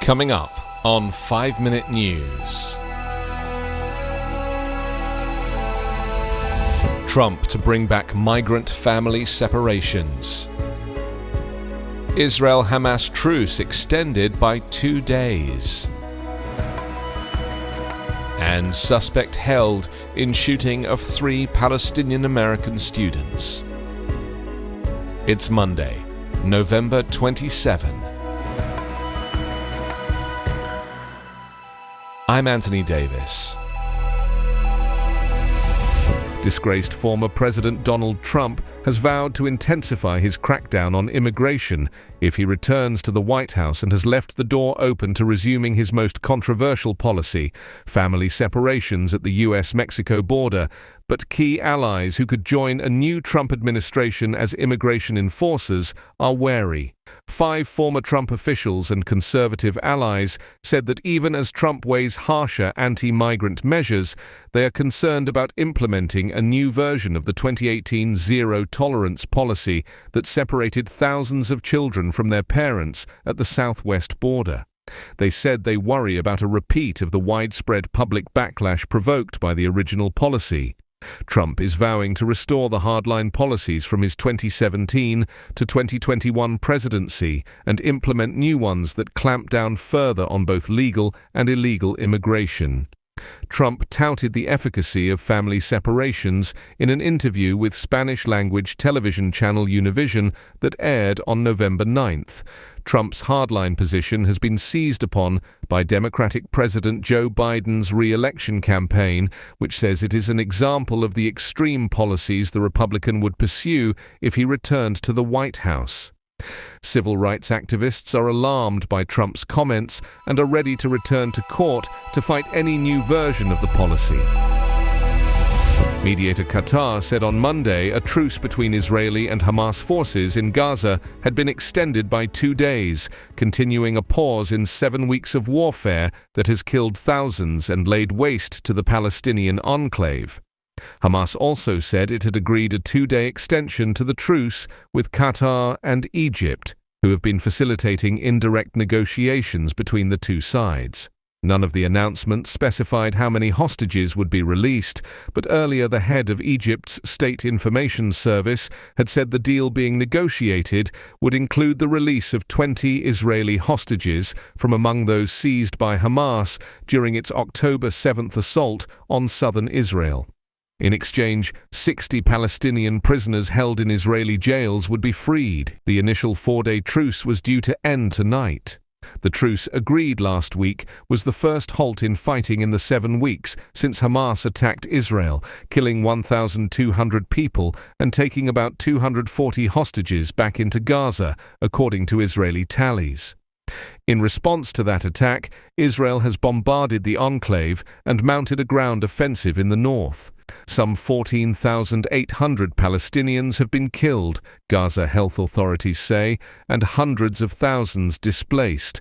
Coming up on 5 Minute News. Trump to bring back migrant family separations. Israel-Hamas truce extended by 2 days. And suspect held in shooting of 3 Palestinian American students. It's Monday, November 27. I'm Anthony Davis. Disgraced former President Donald Trump has vowed to intensify his crackdown on immigration if he returns to the White House, and has left the door open to resuming his most controversial policy, family separations at the US-Mexico border. But key allies who could join a new Trump administration as immigration enforcers are wary. 5 former Trump officials and conservative allies said that even as Trump weighs harsher anti-migrant measures, they are concerned about implementing a new version of the 2018 zero-tolerance policy that separated thousands of children from their parents at the southwest border. They said they worry about a repeat of the widespread public backlash provoked by the original policy. Trump is vowing to restore the hardline policies from his 2017 to 2021 presidency and implement new ones that clamp down further on both legal and illegal immigration. Trump touted the efficacy of family separations in an interview with Spanish-language television channel Univision that aired on November 9th. Trump's hardline position has been seized upon by Democratic President Joe Biden's re-election campaign, which says it is an example of the extreme policies the Republican would pursue if he returned to the White House. Civil rights activists are alarmed by Trump's comments and are ready to return to court to fight any new version of the policy. Mediator Qatar said on Monday a truce between Israeli and Hamas forces in Gaza had been extended by 2 days, continuing a pause in 7 weeks of warfare that has killed thousands and laid waste to the Palestinian enclave. Hamas also said it had agreed a 2-day extension to the truce with Qatar and Egypt, who have been facilitating indirect negotiations between the two sides. None of the announcements specified how many hostages would be released, but earlier the head of Egypt's State Information Service had said the deal being negotiated would include the release of 20 Israeli hostages from among those seized by Hamas during its October 7th assault on southern Israel. In exchange, 60 Palestinian prisoners held in Israeli jails would be freed. The initial 4-day truce was due to end tonight. The truce agreed last week was the first halt in fighting in the 7 weeks since Hamas attacked Israel, killing 1,200 people and taking about 240 hostages back into Gaza, according to Israeli tallies. In response to that attack, Israel has bombarded the enclave and mounted a ground offensive in the north. Some 14,800 Palestinians have been killed, Gaza health authorities say, and hundreds of thousands displaced.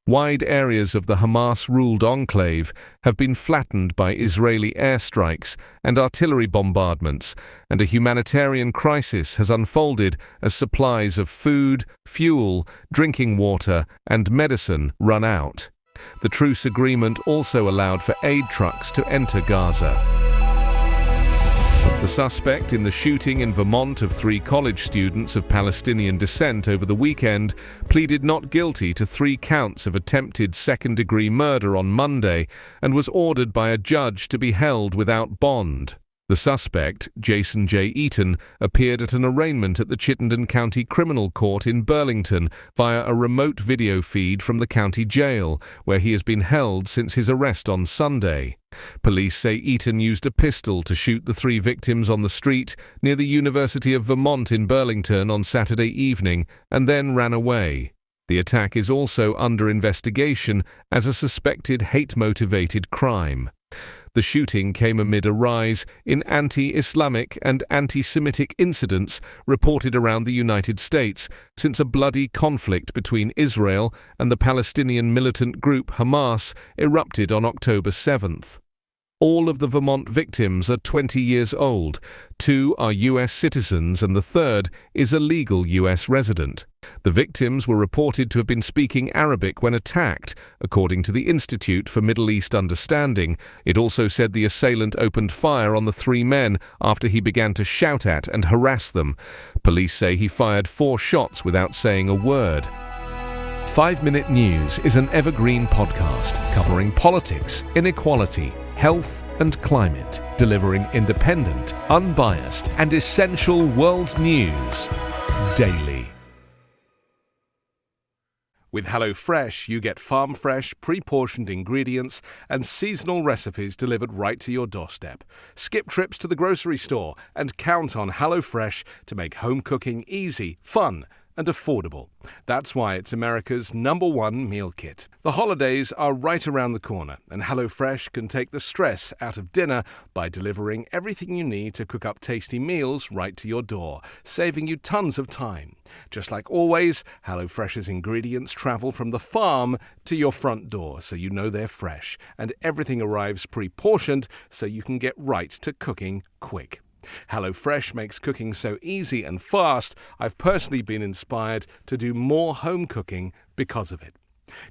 Wide areas of the Hamas-ruled enclave have been flattened by Israeli airstrikes and artillery bombardments, and a humanitarian crisis has unfolded as supplies of food, fuel, drinking water, and medicine run out. The truce agreement also allowed for aid trucks to enter Gaza. The suspect in the shooting in Vermont of 3 college students of Palestinian descent over the weekend pleaded not guilty to 3 counts of attempted second-degree murder on Monday and was ordered by a judge to be held without bond. The suspect, Jason J. Eaton, appeared at an arraignment at the Chittenden County Criminal Court in Burlington via a remote video feed from the county jail, where he has been held since his arrest on Sunday. Police say Eaton used a pistol to shoot the 3 victims on the street near the University of Vermont in Burlington on Saturday evening and then ran away. The attack is also under investigation as a suspected hate-motivated crime. The shooting came amid a rise in anti-Islamic and anti-Semitic incidents reported around the United States since a bloody conflict between Israel and the Palestinian militant group Hamas erupted on October 7th. All of the Vermont victims are 20 years old. 2 are U.S. citizens and the third is a legal U.S. resident. The victims were reported to have been speaking Arabic when attacked, according to the Institute for Middle East Understanding. It also said the assailant opened fire on the 3 men after he began to shout at and harass them. Police say he fired 4 shots without saying a word. 5 Minute News is an Evergreen podcast covering politics, inequality, health and climate, delivering independent, unbiased and essential world news daily. With HelloFresh, you get farm-fresh, pre-portioned ingredients and seasonal recipes delivered right to your doorstep. Skip trips to the grocery store and count on HelloFresh to make home cooking easy, fun and affordable. That's why it's America's #1 meal kit. The holidays are right around the corner, and HelloFresh can take the stress out of dinner by delivering everything you need to cook up tasty meals right to your door, saving you tons of time. Just like always, HelloFresh's ingredients travel from the farm to your front door, so you know they're fresh, and everything arrives pre-portioned so you can get right to cooking quick. HelloFresh makes cooking so easy and fast, I've personally been inspired to do more home cooking because of it.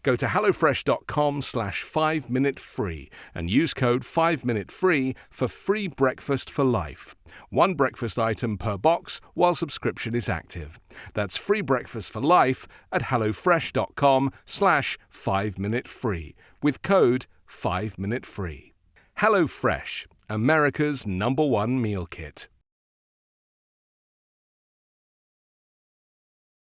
Go to hellofresh.com/5minutefree and use code 5minutefree for free breakfast for life. 1 breakfast item per box while subscription is active. That's free breakfast for life at hellofresh.com/5minutefree with code 5minutefree. HelloFresh, America's #1 meal kit.